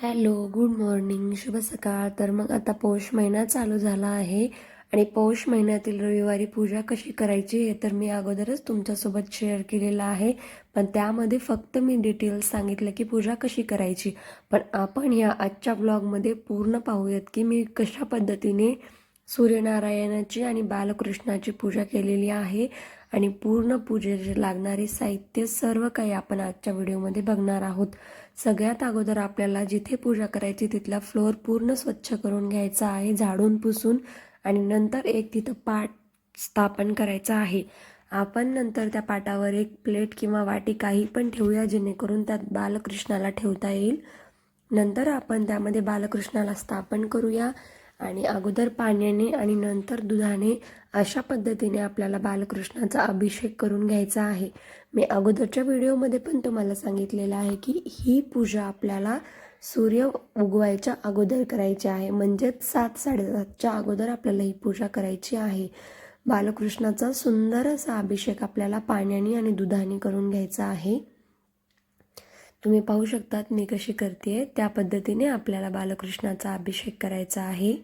Hello, good morning, शुभ सकाळ. तर मग आता पौष महिना चालू झाला आहे आणि पौष महिन्यातील रविवारी पूजा कशी करायची हे तर मी अगोदरच तुमच्यासोबत शेअर केलेलं आहे. पण त्यामध्ये फक्त मी डिटेल्स सांगितलं की पूजा कशी करायची. पण आपण या आजच्या ब्लॉगमध्ये पूर्ण पाहूयात की मी कशा पद्धतीने सूर्यनारायणाची आणि बालकृष्णाची पूजा केलेली आहे आणि पूर्ण पूजेचे लागणारे साहित्य सर्व काही आपण आजच्या व्हिडिओमध्ये बघणार आहोत. सगळ्यात अगोदर आपल्याला जिथे पूजा करायची तिथला फ्लोअर पूर्ण स्वच्छ करून घ्यायचा आहे, झाडून पुसून. आणि नंतर एक तिथं पाट स्थापन करायचा आहे. आपण नंतर त्या पाटावर एक प्लेट किंवा वाटी काही पण ठेवूया जेणेकरून त्यात बालकृष्णाला ठेवता येईल. नंतर आपण त्यामध्ये बालकृष्णाला स्थापन करूया आणि अगोदर पाण्याने आणि नंतर दुधाने अशा पद्धतीने आपल्याला बालकृष्णाचा अभिषेक करून घ्यायचा आहे. मी अगोदरच्या व्हिडिओमध्ये पण तुम्हाला सांगितलेलं आहे की ही पूजा आपल्याला सूर्य उगवायच्या अगोदर करायची आहे, म्हणजेच 7-7:30च्या अगोदर आपल्याला ही पूजा करायची आहे. बालकृष्णाचा सुंदर असा अभिषेक आपल्याला पाण्याने आणि दुधाने करून घ्यायचा आहे. तुम्ही पाहू शकतात मी कशी करते, त्या पद्धतीने आपल्याला बालकृष्णाचा अभिषेक करायचा आहे.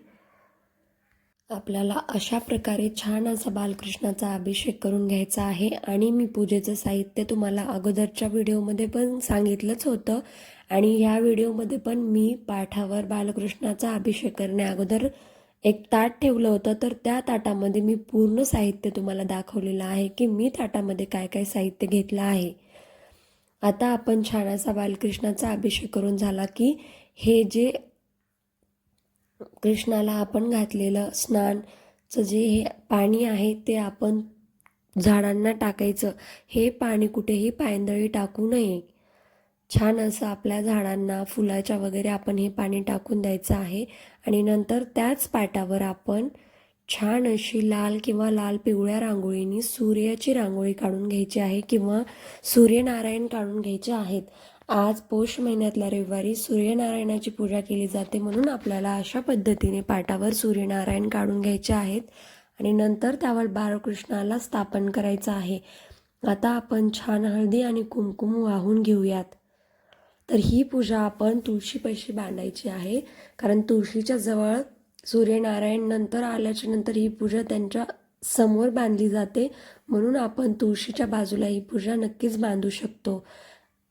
आपल्याला अशा प्रकारे छान असा बालकृष्णाचा अभिषेक करून घ्यायचा आहे. आणि मी पूजेचं साहित्य तुम्हाला अगोदरच्या व्हिडिओमध्ये पण सांगितलंच होतं आणि ह्या व्हिडिओमध्ये पण मी पाठावर बालकृष्णाचा अभिषेक करण्या अगोदर एक ताट ठेवलं होतं. तर त्या ताटामध्ये मी पूर्ण साहित्य तुम्हाला दाखवलेलं आहे की मी ताटामध्ये काय काय साहित्य घेतलं आहे. आता आपण छान असा बालकृष्णाचा अभिषेक करून झाला की हे जे कृष्णाला आपण घातलेलं स्नानचं जे हे पाणी आहे ते आपण झाडांना टाकायचं. हे पाणी कुठेही पायंदळी टाकू नये. छान असं आपल्या झाडांना फुलाच्या वगैरे आपण हे पाणी टाकून द्यायचं आहे. आणि नंतर त्याच पाटावर आपण छान अशी लाल किंवा लाल पिवळ्या रांगोळीने सूर्याची रांगोळी काढून घ्यायची आहे किंवा सूर्यनारायण काढून घ्यायचे आहेत. आज पौष महिन्यातल्या रविवारी सूर्यनारायणाची पूजा केली जाते, म्हणून आपल्याला अशा पद्धतीने पाटावर सूर्यनारायण काढून घ्यायचे आहेत आणि नंतर त्यावर बालकृष्णाला स्थापन करायचं आहे. आता आपण छान हळदी आणि कुंकुम वाहून घेऊयात. तर ही पूजा आपण तुळशीपाशी बांधायची आहे, कारण तुळशीच्या जवळ सूर्यनारायण नंतर आल्याच्या नंतर ही पूजा त्यांच्या समोर बांधली जाते, म्हणून आपण तुळशीच्या बाजूला ही पूजा नक्कीच बांधू शकतो.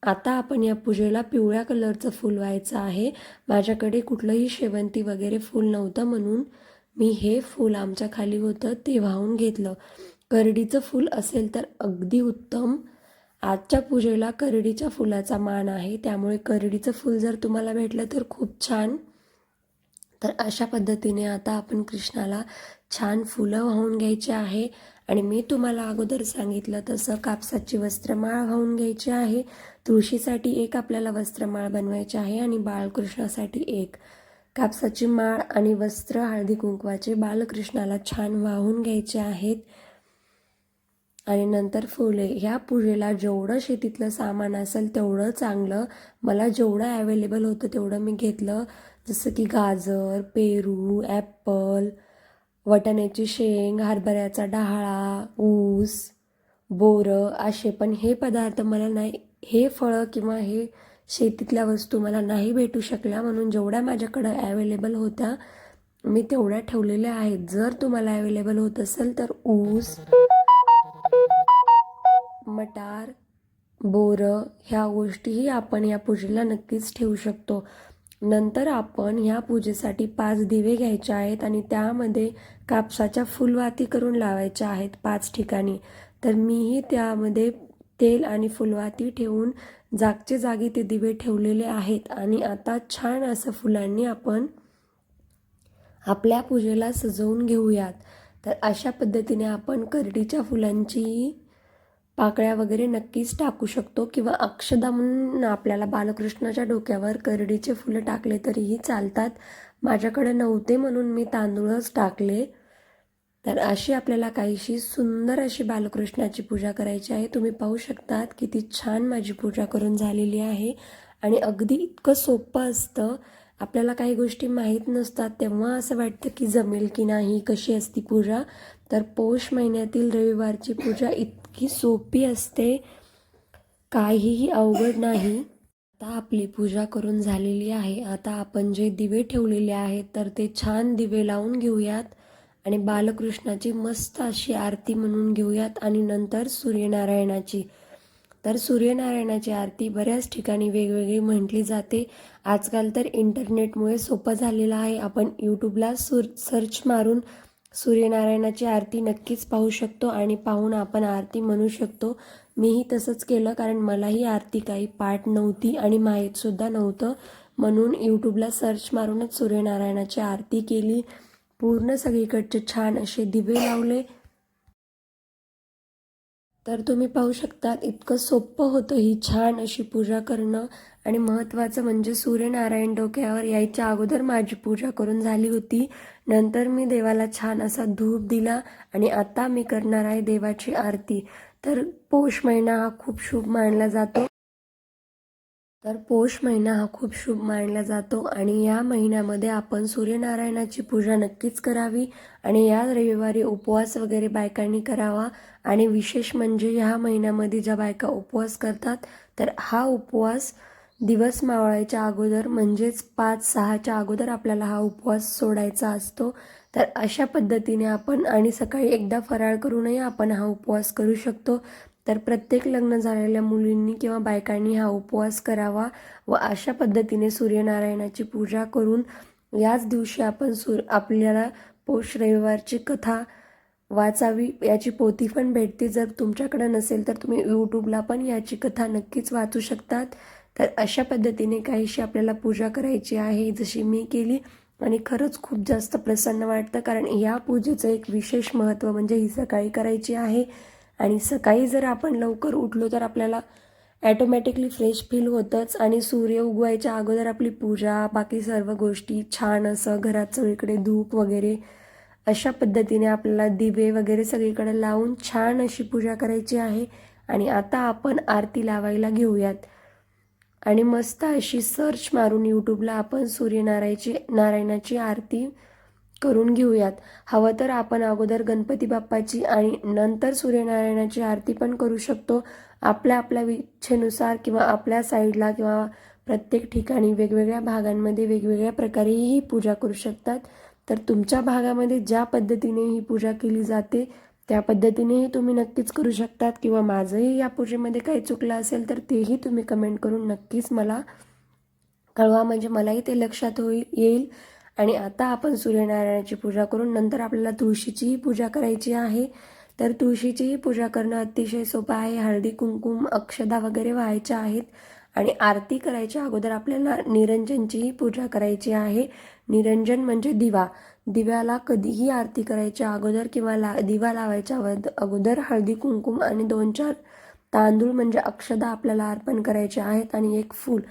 आता आपण या पूजेला पिवळ्या कलरचं फूल व्हायचं आहे. माझ्याकडे कुठलंही शेवंती वगैरे फूल नव्हतं, म्हणून मी हे फूल आमच्या खाली होतं ते वाहून घेतलं. करडीचं फूल असेल तर अगदी उत्तम. आजच्या पूजेला करडीच्या फुलाचा मान आहे, त्यामुळे करडीचं फूल जर तुम्हाला भेटलं तर खूप छान. तर अशा पद्धतीने आता आपण कृष्णाला छान फुलं वाहून घ्यायची आहे. आणि मी तुम्हाला अगोदर सांगितलं तसं कापसाची वस्त्रमाळ वाहून घ्यायची आहे. तुळशीसाठी एक आपल्याला वस्त्रमाळ बनवायची आहे आणि बाळकृष्णासाठी एक. कापसाची माळ आणि वस्त्र हळदी कुंकवाचे बालकृष्णाला छान वाहून घ्यायचे आहेत. आणि नंतर फुले. ह्या पूजेला जेवढं शेतीतलं सामान असेल तेवढं चांगलं. मला जेवढं ॲवेलेबल होतं तेवढं मी घेतलं, जसं की गाजर, पेरू, ॲपल, वाटाण्याची शेंग, हरभऱ्याचा डहाळा, ऊस, बोरं असे. पण हे पदार्थ मला नाही, हे फळं किंवा हे शेतीतल्या वस्तू मला नाही भेटू शकल्या, म्हणून जेवढ्या माझ्याकडं ॲवेलेबल होत्या मी तेवढ्या ठेवलेल्या आहेत. जर तुम्हाला ॲवेलेबल होत असेल तर ऊस, मटार, बोरं ह्या गोष्टीही आपण या पूजेला नक्कीच ठेवू शकतो. नंतर आपण ह्या पूजेसाठी 5 दिवे घ्यायचे आहेत आणि त्यामध्ये कापसाच्या फुलवाती करून लावायच्या आहेत 5 ठिकाणी. तर मीही त्यामध्ये तेल आणि फुलवाती ठेवून जागचे जागी ते दिवे ठेवलेले आहेत. आणि आता छान असं फुलांनी आपण आपल्या पूजेला सजवून घेऊयात. तर अशा पद्धतीने आपण करडीच्या फुलांची पाकळ्या वगैरे नक्कीच टाकू शकतो किंवा अक्षदा म्हणून आपल्याला बालकृष्णाच्या डोक्यावर करडीचे फुलं टाकले तरीही चालतात. माझ्याकडे नव्हते म्हणून मी तांदूळच टाकले. तर अशी आपल्याला काहीशी सुंदर अशी बालकृष्णाची पूजा करायची आहे. तुम्ही पाहू शकतात किती छान माझी पूजा करून झालेली आहे. आणि अगदी इतकं सोपं असतं. आपल्याला काही गोष्टी माहीत नसतात तेव्हा असं वाटतं की जमेल की नाही, कशी असती पूजा. तर पौष महिन्यातील रविवारची पूजा इतकी सोपी असते, काहीही अवघड नाही. आता आपली पूजा करून झालेली आहे. आता आपण जे दिवे ठेवलेले आहेत तर ते छान दिवे लावून घेऊयात आणि बालकृष्णाची मस्त अशी आरती म्हणून घेऊयात आणि नंतर सूर्यनारायणाची. तर सूर्यनारायणाची आरती बऱ्याच ठिकाणी वेगवेगळी म्हटली जाते. आजकाल तर इंटरनेटमुळे सोपं झालेलं आहे. आपण यूट्यूबला सर्च मारून सूर्यनारायणाची आरती नक्कीच पाहू शकतो आणि पाहून आपण आरती म्हणू शकतो. मीही तसंच केलं, कारण मलाही आरती काही पाठ नव्हती आणि माहीतसुद्धा नव्हतं. म्हणून यूट्यूबला सर्च मारूनच सूर्यनारायणाची आरती केली. पूर्ण सगळीकडचे छान असे दिवे लावले. तर तुम्ही पाहू शकता इतकं सोपं होतं ही छान अशी पूजा करणं. आणि महत्त्वाचं म्हणजे सूर्यनारायण डोक्यावर यायच्या अगोदर माझी पूजा करून झाली होती. नंतर मी देवाला छान असा धूप दिला आणि आता मी करणार आहे देवाची आरती. तर पौष महिना हा खूप शुभ मानला जातो. पौष महिना हा खूप शुभ मानला जातो आणि या महिन्यामध्ये आपण सूर्यनारायणाची पूजा नक्कीच करावी आणि या रविवारी उपवास वगैरे बायकांनी करावा. आणि विशेष म्हणजे ह्या महिन्यामध्ये ज्या बायका उपवास करतात तर हा उपवास दिवस मावळायच्या अगोदर म्हणजेच 5-6च्या अगोदर आपल्याला हा उपवास सोडायचा असतो. तर अशा पद्धतीने आपण आणि सकाळी एकदा फराळ करूनही आपण हा उपवास करू शकतो. तर प्रत्येक लग्न झालेल्या मुलींनी किंवा बायकांनी हा उपवास करावा व अशा पद्धतीने सूर्यनारायणाची पूजा करून याच दिवशी आपण आपल्याला पौष रविवारची कथा वाचावी. याची पोथी पण भेटते. जर तुमच्याकडे नसेल तर तुम्ही यूट्यूबला पण याची कथा नक्कीच वाचू शकतात. तर अशा पद्धतीने काहीशी आपल्याला पूजा करायची आहे जशी मी केली आणि खरंच खूप जास्त प्रसन्न वाटतं, कारण या पूजेचं एक विशेष महत्त्व म्हणजे ही सकाळी करायची आहे. आणि सकाळी जर आपण लवकर उठलो तर आपल्याला ॲटोमॅटिकली फ्रेश फील होतंच आणि सूर्य उगवायच्या अगोदर आपली पूजा बाकी सर्व गोष्टी छान असं घरात सगळीकडे धूप वगैरे अशा पद्धतीने आपल्याला दिवे वगैरे सगळीकडे लावून छान अशी पूजा करायची आहे. आणि आता आपण आरती लावायला घेऊयात आणि मस्त अशी सर्च मारून यूट्यूबला आपण नारायणाची आरती करून घेऊयात. हवं तर आपण अगोदर गणपती बाप्पाची आणि नंतर सूर्यनारायणाची आरती पण करू शकतो. आपल्या आपल्या इच्छेनुसार किंवा आपल्या साईडला किंवा प्रत्येक ठिकाणी वेगवेगळ्या भागांमध्ये वेगवेगळ्या प्रकारे ही पूजा करू शकतात. तर तुमच्या भागामध्ये ज्या पद्धतीने ही पूजा केली जाते त्या पद्धतीनेही तुम्ही नक्कीच करू शकतात. किंवा माझंही या पूजेमध्ये काही चुकलं असेल तर तेही तुम्ही कमेंट करून नक्कीच मला कळवा, म्हणजे मलाही ते लक्षात येईल. आणि आता आपण सूर्यनारायणाची पूजा करून नंतर आपल्याला तुळशीचीही पूजा करायची आहे. तर तुळशीचीही पूजा करणं अतिशय सोपं आहे. हळदी कुंकुम अक्षदा वगैरे व्हायच्या आहेत आणि आरती करायच्या अगोदर आपल्याला निरंजनचीही पूजा करायची आहे. निरंजन म्हणजे दिवा. दिव्याला कधीही आरती करायच्या अगोदर किंवा दिवा लावायच्या अगोदर हळदी कुंकुम आणि 2-4 तांदूळ म्हणजे अक्षदा आपल्याला अर्पण करायचे आहेत आणि एक फूल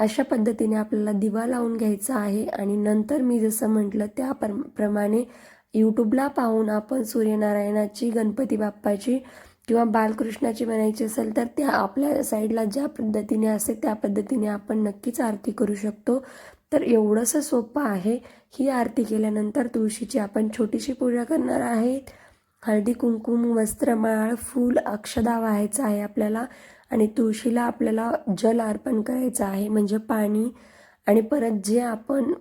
अशा पद्धतीने आपल्याला दिवा लावून घ्यायचा आहे. आणि नंतर मी जसं म्हटलं त्याप्रमाणे यूट्यूबला पाहून आपण सूर्यनारायणाची, गणपती बाप्पाची किंवा बालकृष्णाची म्हणायची असेल तर त्या आपल्या साईडला ज्या पद्धतीने असेल त्या पद्धतीने आपण नक्कीच आरती करू शकतो. तर एवढंसं सोपं आहे. ही आरती केल्यानंतर तुळशीची आपण छोटीशी पूजा करणार आहे. हळदी कुंकुम, वस्त्रमाळ, फूल, अक्षदा व्हायचं आहे आपल्याला आणि तुळशीला आपल्याला जल अर्पण करायचं आहे म्हणजे पाणी. आणि परत जे आपण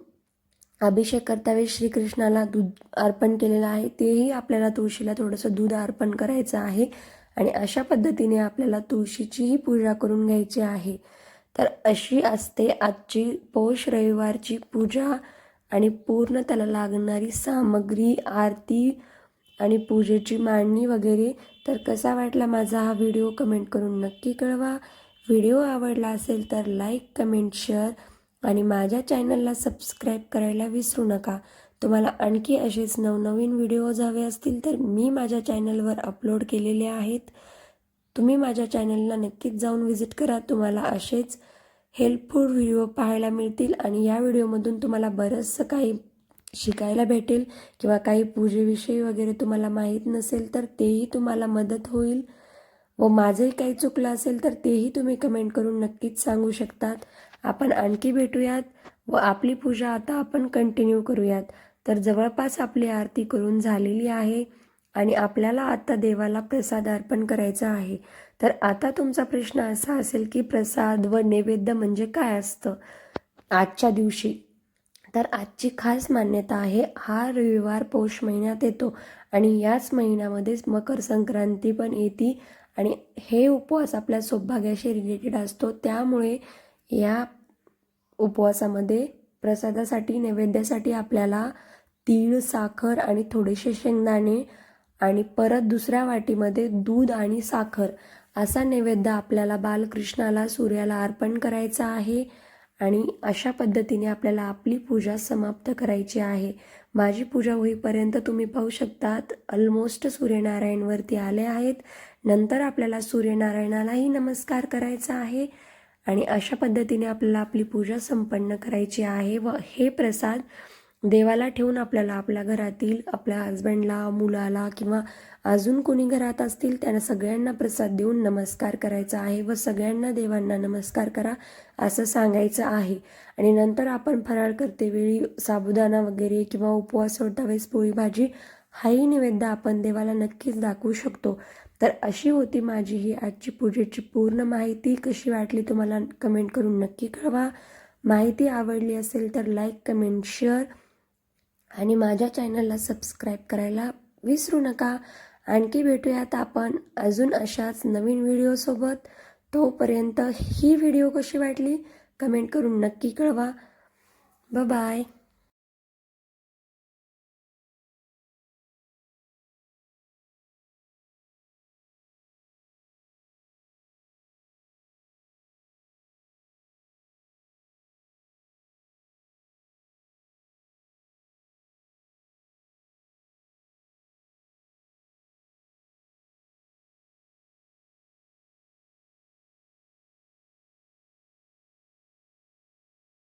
अभिषेक करतावेळी श्रीकृष्णाला दूध अर्पण केलेलं आहे तेही आपल्याला तुळशीला थोडंसं दूध अर्पण करायचं आहे. आणि अशा पद्धतीने आपल्याला तुळशीचीही पूजा करून घ्यायची आहे. तर अशी असते आजची पौष रविवारची पूजा आणि पूर्ण त्याला लागणारी सामग्री, आरती आणि पूजेची मांडणी वगैरे. तर कसा वाटला माझा हा व्हिडिओ कमेंट करून नक्की कळवा. व्हिडिओ आवडला असेल तर लाईक, कमेंट, शेअर आणि माझ्या चॅनलला सबस्क्राईब करायला विसरू नका. तुम्हाला आणखी असेच नवनवीन व्हिडिओज हवे असतील तर मी माझ्या चॅनलवर अपलोड केलेले आहेत. तुम्ही माझ्या चॅनलला नक्कीच जाऊन व्हिजिट करा. तुम्हाला असेच हेल्पफुल व्हिडिओ पाहायला मिळतील आणि या व्हिडिओमधून तुम्हाला बरंचसं काही शिकायला भेटेल किंवा काही पूजेविषयी वगैरे तुम्हाला माहीत नसेल तर तेही तुम्हाला मदत होईल. व माझंही काही चुकलं असेल तर तेही तुम्ही कमेंट करून नक्कीच सांगू शकतात. आपण आणखी भेटूयात व आपली पूजा आता आपण कंटिन्यू करूयात. तर जवळपास आपली आरती करून झालेली आहे आणि आपल्याला आता देवाला प्रसाद अर्पण करायचा आहे. तर आता तुमचा प्रश्न असा असेल की प्रसाद व नैवेद्य म्हणजे काय असतं आजच्या दिवशी. तर आजची खास मान्यता आहे, हा रविवार पौष महिन्यात येतो आणि याच महिन्यामध्येच मकर संक्रांती पण येते आणि हे उपवास आपल्या सौभाग्याशी रिलेटेड असतो. त्यामुळे या उपवासामध्ये प्रसादासाठी नैवेद्यासाठी आपल्याला तीळ, साखर आणि थोडेसे शेंगदाणे आणि परत दुसऱ्या वाटीमध्ये दूध आणि साखर असा नैवेद्य आपल्याला बालकृष्णाला सूर्याला अर्पण करायचा आहे आणि अशा पद्धतीने आपल्याला आपली पूजा समाप्त करायची आहे. माझी पूजा होईपर्यंत तुम्ही पाहू शकतात ऑलमोस्ट सूर्यनारायणवरती आले आहेत. नंतर आपल्याला सूर्यनारायणालाही नमस्कार करायचा आहे आणि अशा पद्धतीने आपल्याला आपली पूजा संपन्न करायची आहे व हे प्रसाद देवाला ठेवून आपल्याला आपल्या घरातील आपल्या हजबंडला, मुलाला किंवा अजून कोणी घरात असतील त्यांना सगळ्यांना प्रसाद देऊन नमस्कार करायचा आहे व सगळ्यांना देवांना नमस्कार करा असं सांगायचं आहे. आणि नंतर आपण फराळ करते वेळी साबुदाणा वगैरे किंवा उपवास सोडता वेळेस पोळी भाजी हाही नैवेद्य आपण देवाला नक्कीच दाखवू शकतो. तर अशी होती माझी ही आजची पूजेची पूर्ण माहिती. कशी वाटली तुम्हाला कमेंट करून नक्की कळवा. माहिती आवडली असेल तर लाईक, कमेंट, शेअर आणि माझ्या चॅनलला सबस्क्राईब करायला विसरू नका. आणखी भेटूयात आपण अजून अशाच नवीन व्हिडिओसोबत. तोपर्यंत ही व्हिडिओ कशी वाटली कमेंट करून नक्की कळवा. बाय.